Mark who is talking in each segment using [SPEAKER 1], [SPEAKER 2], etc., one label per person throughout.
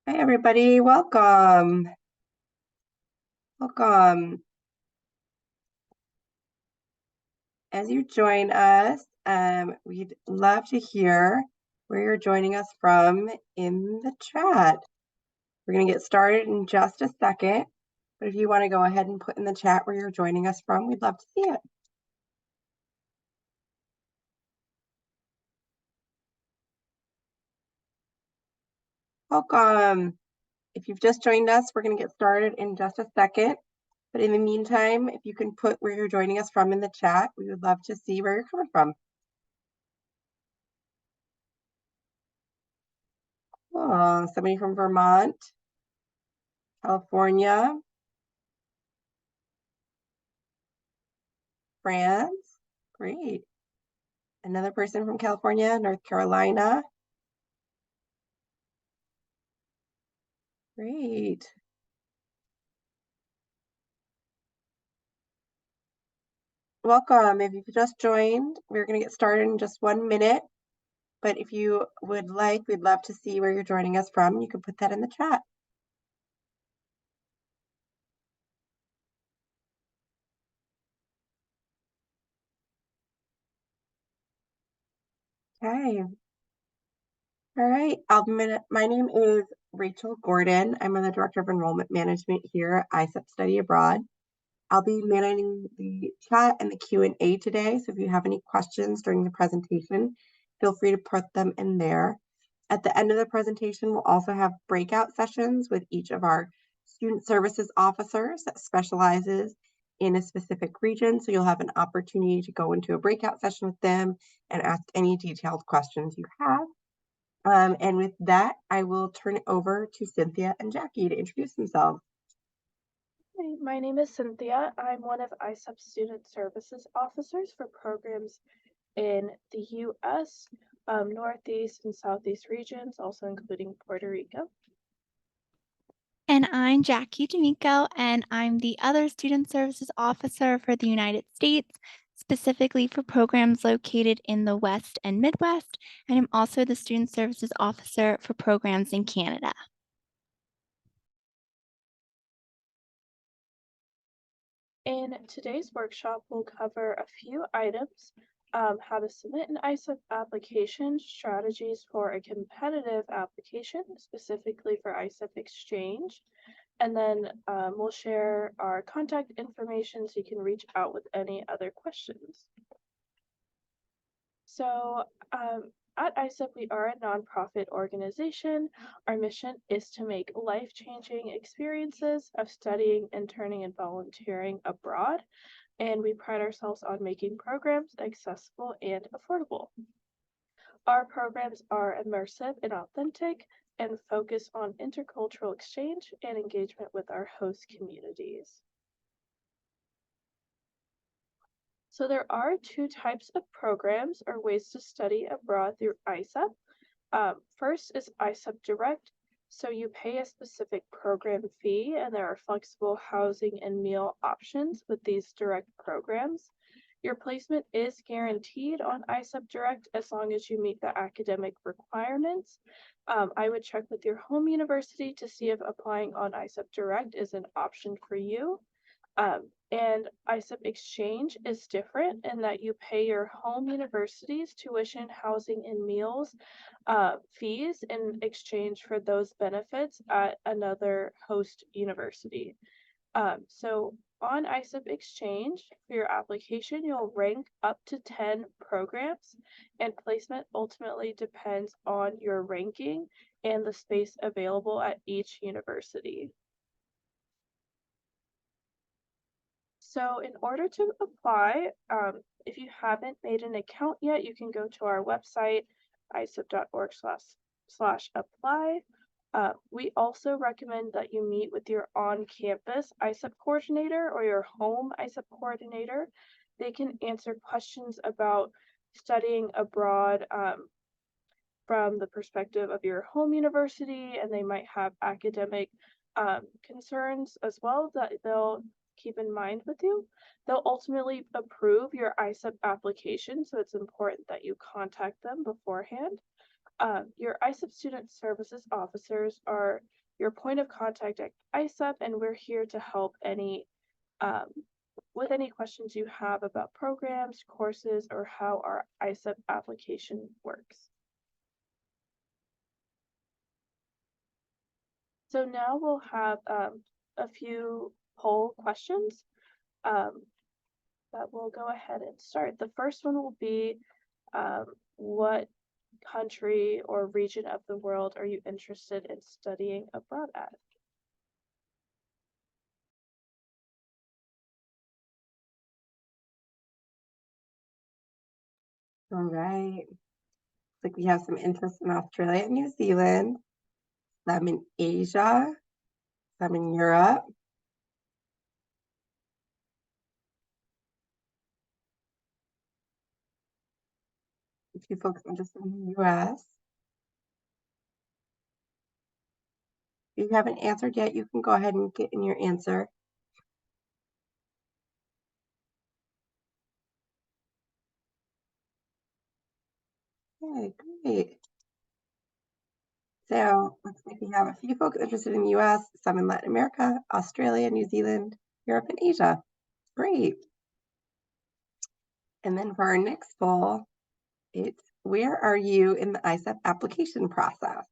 [SPEAKER 1] Hi, everybody. Welcome. Welcome. As you join us, we'd love to hear where you're joining us from in the chat. We're going to get started in just a second, but if you want to go ahead and put in the chat where you're joining us from, we'd love to see it. Welcome. If you've just joined us, we're going to get started in just a second. But in the meantime, if you can put where you're joining us from in the chat, we would love to see where you're coming from. Oh, somebody from Vermont, California, France. Great. Another person from California, North Carolina. Great. Welcome. If you've just joined, we're going to get started in just 1 minute. But if you would like, we'd love to see where you're joining us from. You can put that in the chat. Okay. All right. My name is Rachel Gordon. I'm the Director of Enrollment Management here at ISEP Study Abroad. I'll be managing the chat and the Q&A today. So if you have any questions during the presentation, feel free to put them in there. At the end of the presentation, we'll also have breakout sessions with each of our student services officers that specializes in a specific region. So you'll have an opportunity to go into a breakout session with them and ask any detailed questions you have. And with that, I will turn it over to Cynthia and Jackie to introduce themselves.
[SPEAKER 2] Hi, my name is Cynthia. I'm one of ISEP Student Services Officers for programs in the U.S., Northeast and Southeast regions, also including Puerto Rico.
[SPEAKER 3] And I'm Jackie D'Amico, and I'm the other Student Services Officer for the United States, specifically for programs located in the West and Midwest, and I'm also the Student Services Officer for programs in Canada.
[SPEAKER 2] In today's workshop, we'll cover a few items, how to submit an ISEP application, strategies for a competitive application, specifically for ISEP Exchange, and then we'll share our contact information so you can reach out with any other questions. So at ISEP, we are a nonprofit organization. Our mission is to make life-changing experiences of studying, interning, and volunteering abroad. And we pride ourselves on making programs accessible and affordable. Our programs are immersive and authentic and focus on intercultural exchange and engagement with our host communities. So there are two types of programs or ways to study abroad through ISEP. First is ISEP Direct. So you pay a specific program fee and there are flexible housing and meal options with these direct programs. Your placement is guaranteed on ISEP Direct as long as you meet the academic requirements. I would check with your home university to see if applying on ISEP Direct is an option for you. And ISEP Exchange is different in that you pay your home university's tuition, housing, and meals fees in exchange for those benefits at another host university. So on ISEP Exchange, for your application, you'll rank up to 10 programs, and placement ultimately depends on your ranking and the space available at each university. So in order to apply, if you haven't made an account yet, you can go to our website, isep.org/apply. We also recommend that you meet with your on-campus ISEP coordinator or your home ISEP coordinator. They can answer questions about studying abroad from the perspective of your home university, and they might have academic concerns as well that they'll keep in mind with you. They'll ultimately approve your ISEP application, so it's important that you contact them beforehand. Your ISEP student services officers are your point of contact at ISEP, and we're here to help um, with any questions you have about programs, courses, or how our ISEP application works. So now we'll have a few poll questions um, that we'll go ahead and start. The first one will be what country or region of the world are you interested in studying abroad at?
[SPEAKER 1] All right. Looks like we have some interest in Australia and New Zealand, some in Asia, some in Europe. A few folks interested in the US. If you haven't answered yet, you can go ahead and get in your answer. Okay, great. So looks like we have a few folks interested in the US, some in Latin America, Australia, New Zealand, Europe, and Asia. Great. And then for our next poll, it's where are you in the ISEP application process?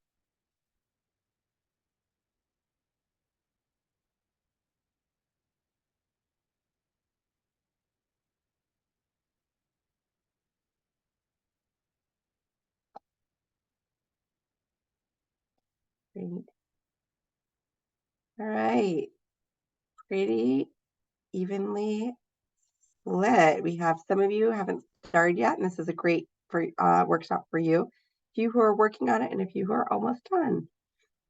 [SPEAKER 1] Great. All right. Pretty evenly split. We have some of you haven't started yet, and this is a great workshop for you. A few who are working on it and a few who are almost done.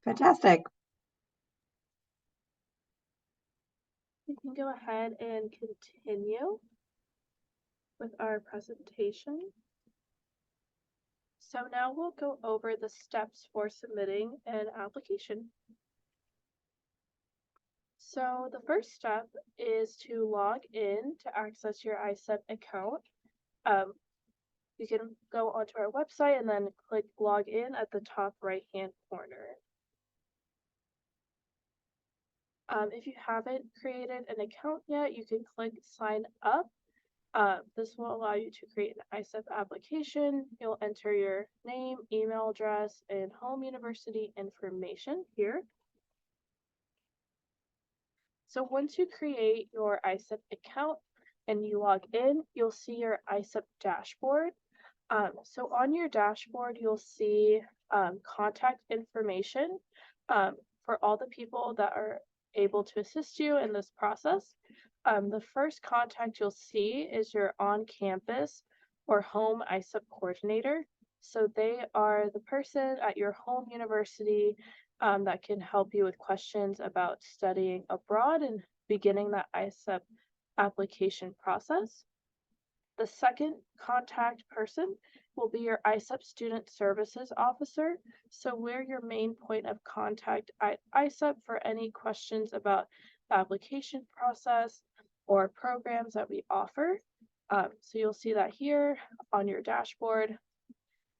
[SPEAKER 1] Fantastic.
[SPEAKER 2] We can go ahead and continue with our presentation. So now we'll go over the steps for submitting an application. So the first step is to log in to access your ISEP account. You can go onto our website and then click log in at the top right-hand corner. If you haven't created an account yet, you can click sign up. This will allow you to create an ISEP application. You'll enter your name, email address, and home university information here. So once you create your ISEP account and you log in, you'll see your ISEP dashboard. So on your dashboard, you'll see contact information for all the people that are able to assist you in this process. The first contact you'll see is your on-campus or home ISEP coordinator. So they are the person at your home university that can help you with questions about studying abroad and beginning that ISEP application process. The second contact person will be your ISEP Student Services Officer. So we're your main point of contact at ISEP for any questions about the application process or programs that we offer. So you'll see that here on your dashboard.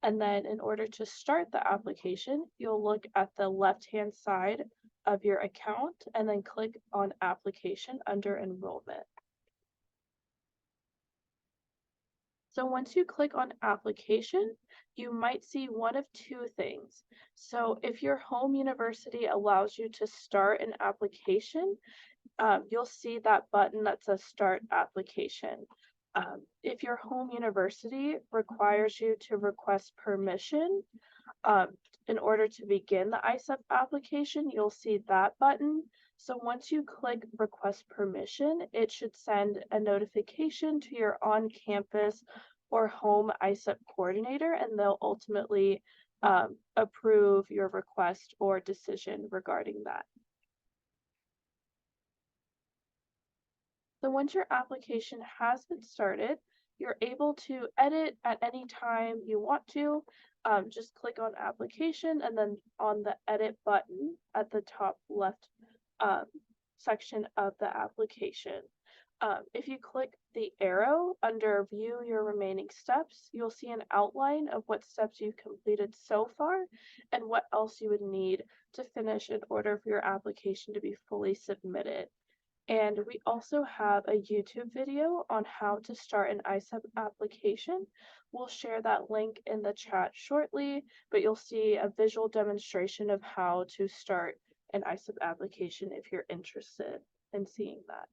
[SPEAKER 2] And then in order to start the application, you'll look at the left-hand side of your account and then click on Application under Enrollment. So once you click on application, you might see one of two things. So if your home university allows you to start an application, you'll see that button that says start application. If your home university requires you to request permission in order to begin the ISEP application, you'll see that button. So once you click request permission, it should send a notification to your on-campus or home ISEP coordinator, and they'll ultimately approve your request or decision regarding that. So once your application has been started, you're able to edit at any time you want to. Just click on application and then on the edit button at the top left section of the application. If you click the arrow under View Your Remaining Steps, you'll see an outline of what steps you've completed so far and what else you would need to finish in order for your application to be fully submitted. And we also have a YouTube video on how to start an ISEP application. We'll share that link in the chat shortly, but you'll see a visual demonstration of how to start an ISEP application if you're interested in seeing that.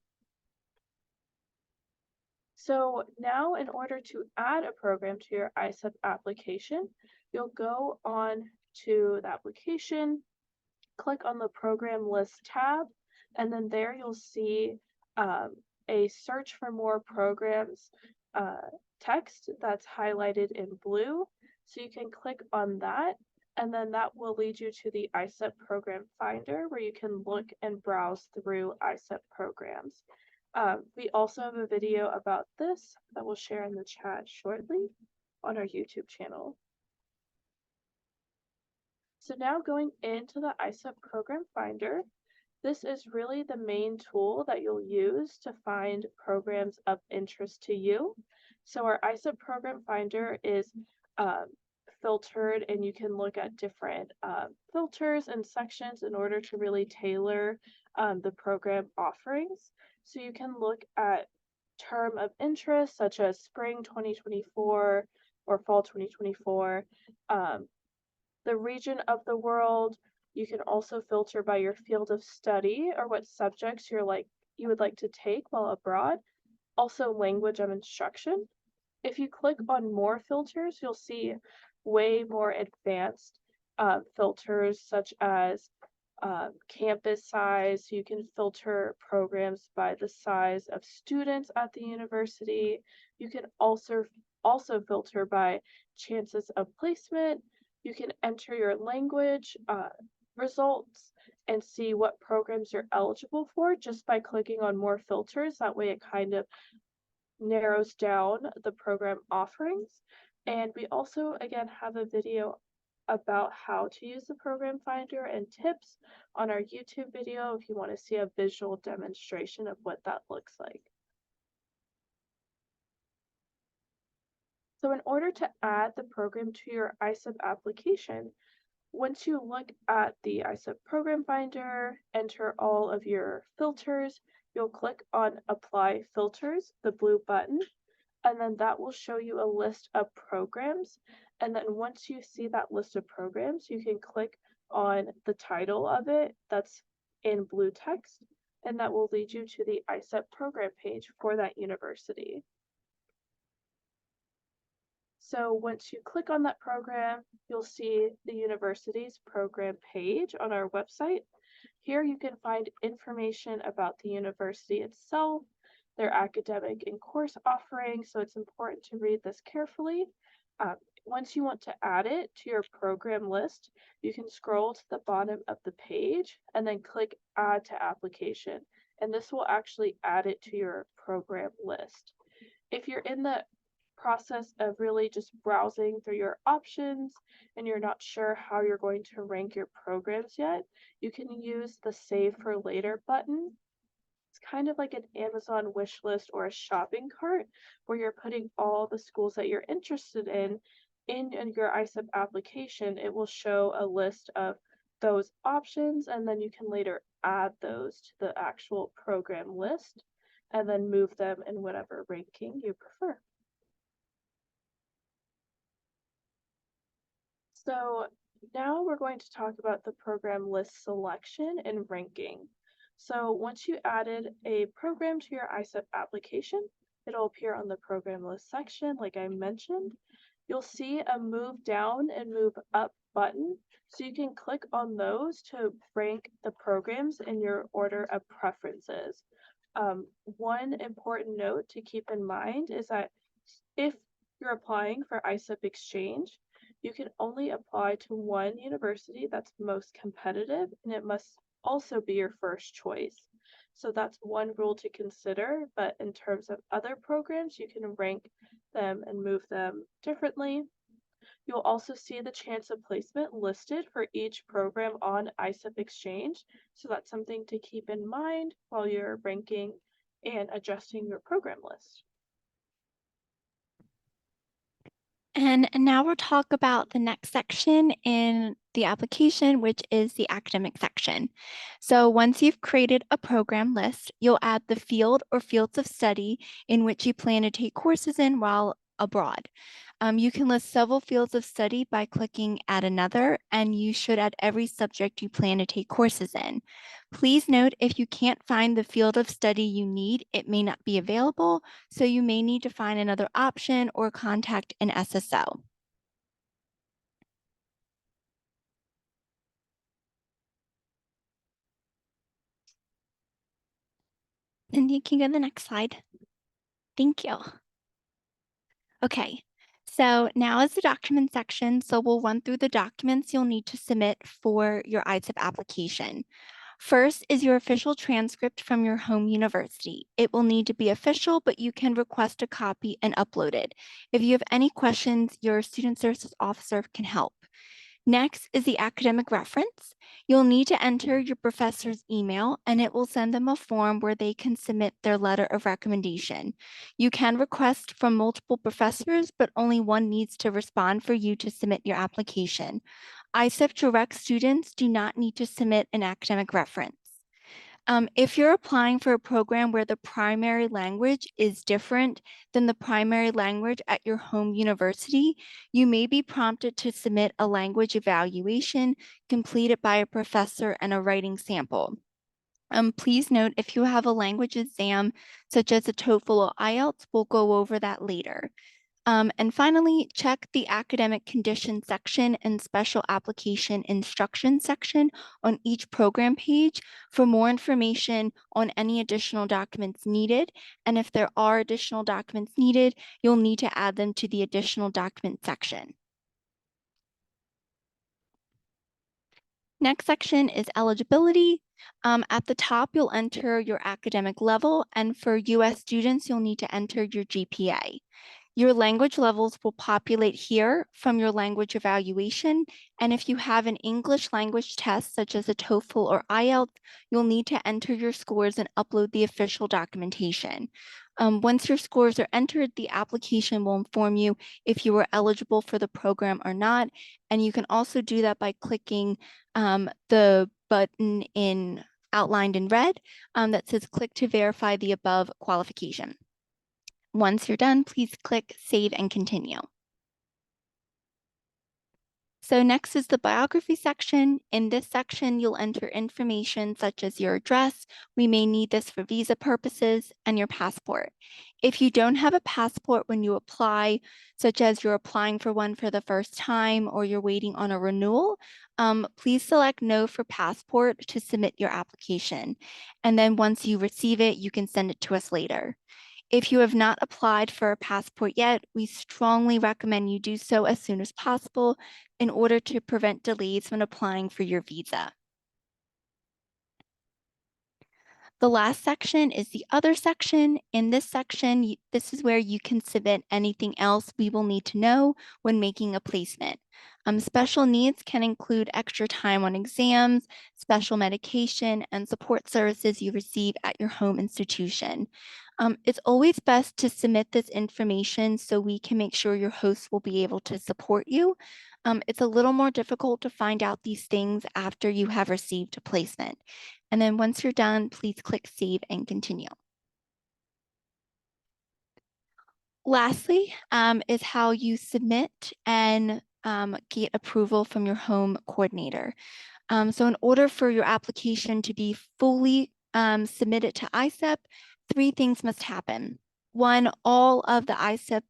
[SPEAKER 2] So now in order to add a program to your ISEP application, you'll go on to the application, click on the program list tab, and then there you'll see a search for more programs text that's highlighted in blue. So you can click on that, and then that will lead you to the ISEP program finder where you can look and browse through ISEP programs. We also have a video about this that we'll share in the chat shortly on our YouTube channel. So now going into the ISEP program finder, this is really the main tool that you'll use to find programs of interest to you. So our ISEP program finder is filtered, and you can look at different filters and sections in order to really tailor the program offerings. So you can look at term of interest such as spring 2024 or fall 2024, the region of the world. You can also filter by your field of study or what subjects you would like to take while abroad. Also language of instruction. If you click on more filters, you'll see way more advanced filters such as campus size. You can filter programs by the size of students at the university. You can also filter by chances of placement. You can enter your language results and see what programs you're eligible for just by clicking on more filters. That way it kind of narrows down the program offerings. And we also, again, have a video about how to use the program finder and tips on our YouTube video if you want to see a visual demonstration of what that looks like. So in order to add the program to your ISEP application, once you look at the ISEP program finder, enter all of your filters, you'll click on Apply Filters, the blue button, and then that will show you a list of programs. And then once you see that list of programs, you can click on the title of it that's in blue text, and that will lead you to the ISEP program page for that university. So once you click on that program, you'll see the university's program page on our website. Here you can find information about the university itself, their academic and course offerings, so it's important to read this carefully. Once you want to add it to your program list, you can scroll to the bottom of the page and then click Add to Application, and this will actually add it to your program list. If you're in the process of really just browsing through your options and you're not sure how you're going to rank your programs yet, you can use the Save for Later button. It's kind of like an Amazon wish list or a shopping cart where you're putting all the schools that you're interested in your ISEP application. It will show a list of those options, and then you can later add those to the actual program list and then move them in whatever ranking you prefer. So now we're going to talk about the program list selection and ranking. So once you added a program to your ISEP application, it'll appear on the program list section, like I mentioned. You'll see a move down and move up button, so you can click on those to rank the programs in your order of preferences. One important note to keep in mind is that if you're applying for ISEP Exchange, you can only apply to one university that's most competitive, and it must also be your first choice. So that's one rule to consider, but in terms of other programs, you can rank them and move them differently. You'll also see the chance of placement listed for each program on ISEP Exchange, so that's something to keep in mind while you're ranking and adjusting your program list.
[SPEAKER 3] And now we'll talk about the next section in the application, which is the academic section. So once you've created a program list, you'll add the field or fields of study in which you plan to take courses in while abroad. You can list several fields of study by clicking Add Another, and you should add every subject you plan to take courses in. Please note if you can't find the field of study you need, it may not be available, so you may need to find another option or contact an SSO. And you can go to the next slide. Thank you. Okay, so now is the document section. So we'll run through the documents you'll need to submit for your ISEP application. First is your official transcript from your home university. It will need to be official, but you can request a copy and upload it. If you have any questions, your student services officer can help. Next is the academic reference. You'll need to enter your professor's email and it will send them a form where they can submit their letter of recommendation. You can request from multiple professors, but only one needs to respond for you to submit your application. ISEP Direct students do not need to submit an academic reference. If you're applying for a program where the primary language is different than the primary language at your home university, you may be prompted to submit a language evaluation completed by a professor and a writing sample. Please note if you have a language exam, such as a TOEFL or IELTS, we'll go over that later. And finally, check the academic condition section and special application instruction section on each program page for more information on any additional documents needed. And if there are additional documents needed, you'll need to add them to the additional document section. Next section is eligibility. At the top, you'll enter your academic level, and for US students, you'll need to enter your GPA. Your language levels will populate here from your language evaluation. And if you have an English language test, such as a TOEFL or IELTS, you'll need to enter your scores and upload the official documentation. Once your scores are entered, the application will inform you if you are eligible for the program or not. And you can also do that by clicking the button outlined in red that says click to verify the above qualification. Once you're done, please click Save and Continue. So next is the biography section. In this section, you'll enter information such as your address. We may need this for visa purposes, and your passport. If you don't have a passport when you apply, such as you're applying for one for the first time or you're waiting on a renewal, please select No for passport to submit your application. And then once you receive it, you can send it to us later. If you have not applied for a passport yet, we strongly recommend you do so as soon as possible in order to prevent delays when applying for your visa. The last section is the other section. In this section, this is where you can submit anything else we will need to know when making a placement. Special needs can include extra time on exams, special medication, and support services you receive at your home institution. It's always best to submit this information so we can make sure your host will be able to support you. It's a little more difficult to find out these things after you have received a placement. And then once you're done, please click Save and Continue. Lastly, is how you submit and get approval from your home coordinator. So in order for your application to be fully submitted to ISEP, 3 things must happen. 1, all of the ISEP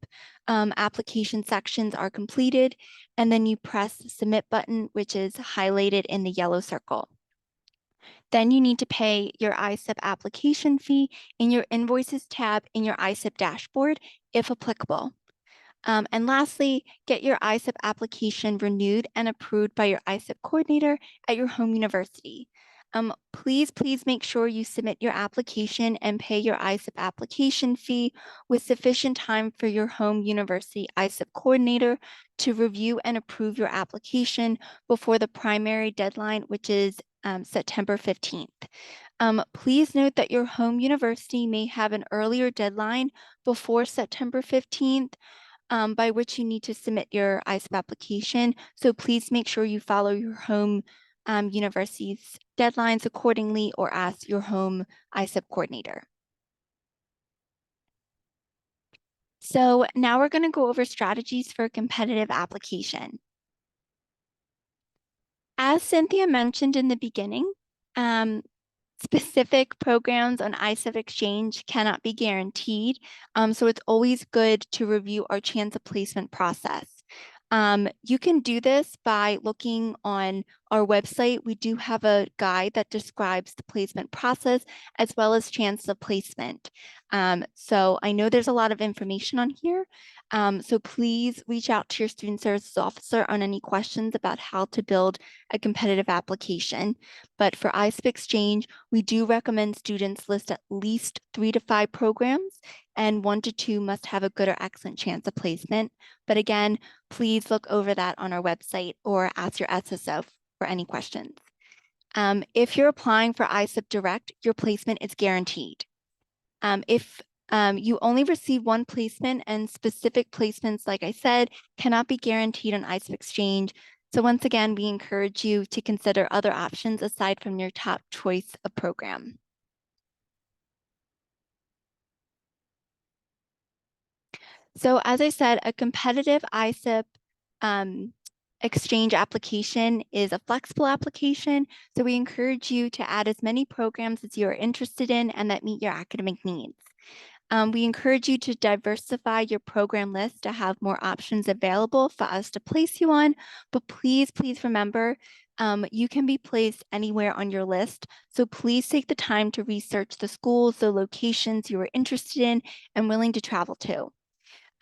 [SPEAKER 3] application sections are completed, and then you press the Submit button, which is highlighted in the yellow circle. Then you need to pay your ISEP application fee in your Invoices tab in your ISEP dashboard, if applicable. And lastly, get your ISEP application renewed and approved by your ISEP coordinator at your home university. Please make sure you submit your application and pay your ISEP application fee with sufficient time for your home university ISEP coordinator to review and approve your application before the primary deadline, which is September 15th. Please note that your home university may have an earlier deadline before September 15th, by which you need to submit your ISEP application. So please make sure you follow your home university's deadlines accordingly, or ask your home ISEP coordinator. So now we're going to go over strategies for competitive application. As Cynthia mentioned in the beginning, specific programs on ISEP Exchange cannot be guaranteed, so it's always good to review our chance of placement process. You can do this by looking on our website. We do have a guide that describes the placement process as well as chance of placement. So I know there's a lot of information on here. So please reach out to your student services officer on any questions about how to build a competitive application. But for ISEP Exchange, we do recommend students list at least 3 to 5 programs, and 1 to 2 must have a good or excellent chance of placement. But again, please look over that on our website or ask your SSO for any questions. If you're applying for ISEP Direct, your placement is guaranteed. If you only receive 1 placement, and specific placements, like I said, cannot be guaranteed on ISEP Exchange. So once again, we encourage you to consider other options aside from your top choice of program. So as I said, a competitive ISEP exchange application is a flexible application. So we encourage you to add as many programs as you're interested in and that meet your academic needs. We encourage you to diversify your program list to have more options available for us to place you on, but please remember, you can be placed anywhere on your list. So please take the time to research the schools, the locations you are interested in and willing to travel to.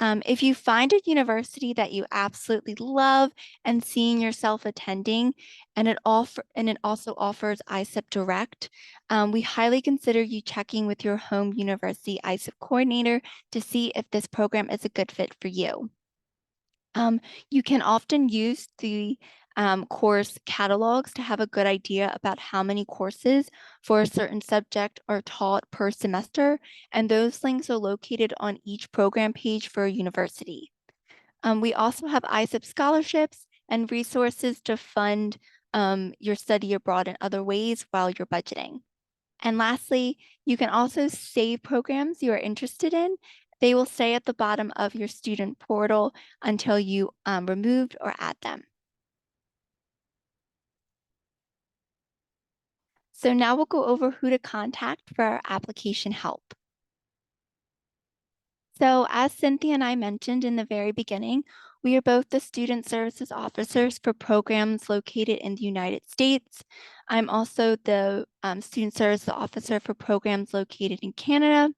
[SPEAKER 3] If you find a university that you absolutely love and seeing yourself attending, and it also offers ISEP Direct, we highly consider you checking with your home university ISEP coordinator to see if this program is a good fit for you. You can often use the course catalogs to have a good idea about how many courses for a certain subject are taught per semester, and those links are located on each program page for a university. We also have ISEP scholarships and resources to fund your study abroad in other ways while you're budgeting. And lastly, you can also save programs you are interested in. They will stay at the bottom of your student portal until you remove or add them. So now we'll go over who to contact for our application help. So as Cynthia and I mentioned in the very beginning, we are both the student services officers for programs located in the United States. I'm also the student services officer for programs located in Canada.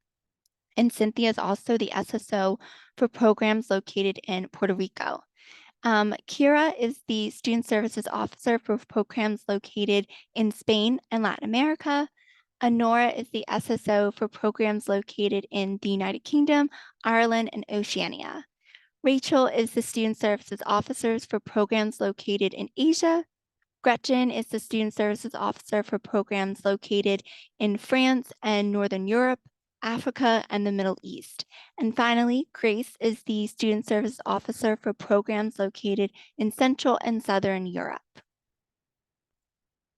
[SPEAKER 3] And Cynthia is also the SSO for programs located in Puerto Rico. Kira is the student services officer for programs located in Spain and Latin America. Honora is the SSO for programs located in the United Kingdom, Ireland, and Oceania. Rachel is the student services officer for programs located in Asia. Gretchen is the student services officer for programs located in France and Northern Europe, Africa, and the Middle East. And finally, Grace is the student services officer for programs located in Central and Southern Europe.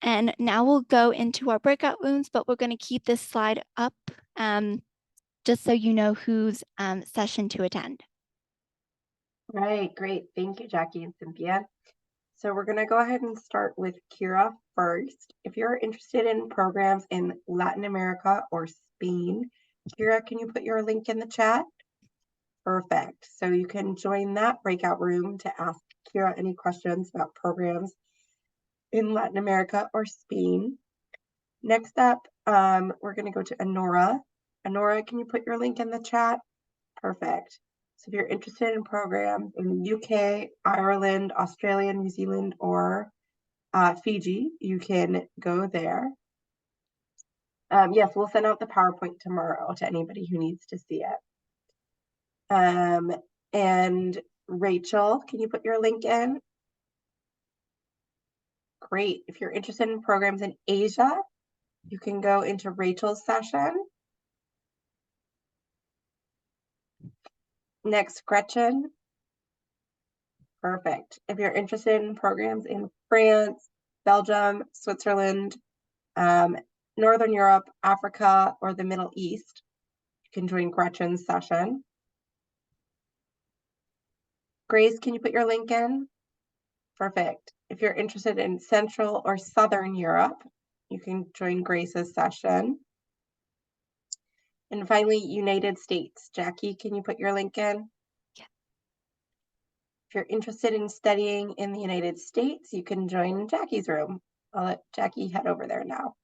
[SPEAKER 3] And now we'll go into our breakout rooms, but we're going to keep this slide up just so you know whose session to attend.
[SPEAKER 1] Right, great. Thank you, Jackie and Cynthia. So we're going to go ahead and start with Kira first. If you're interested in programs in Latin America or Spain, Kira, can you put your link in the chat? Perfect. So you can join that breakout room to ask Kira any questions about programs in Latin America or Spain. Next up, we're going to go to Honora. Honora, can you put your link in the chat? Perfect. So if you're interested in programs in the UK, Ireland, Australia, New Zealand, or Fiji, you can go there. Yes, we'll send out the PowerPoint tomorrow to anybody who needs to see it. And Rachel, can you put your link in? Great. If you're interested in programs in Asia, You can go into Rachel's session. Next, Gretchen. Perfect. If you're interested in programs in France, Belgium, Switzerland, Northern Europe, Africa, or the Middle East, you can join Gretchen's session. Grace, can you put your link in? Perfect. If you're interested in Central or Southern Europe, you can join Grace's session. And finally, United States. Jackie, can you put your link in?
[SPEAKER 3] Yeah.
[SPEAKER 1] If you're interested in studying in the United States, you can join Jackie's room. I'll let Jackie head over there now.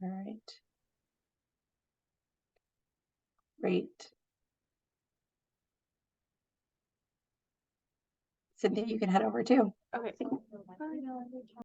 [SPEAKER 1] All right. Great. Cynthia, you can head over too.
[SPEAKER 2] Okay.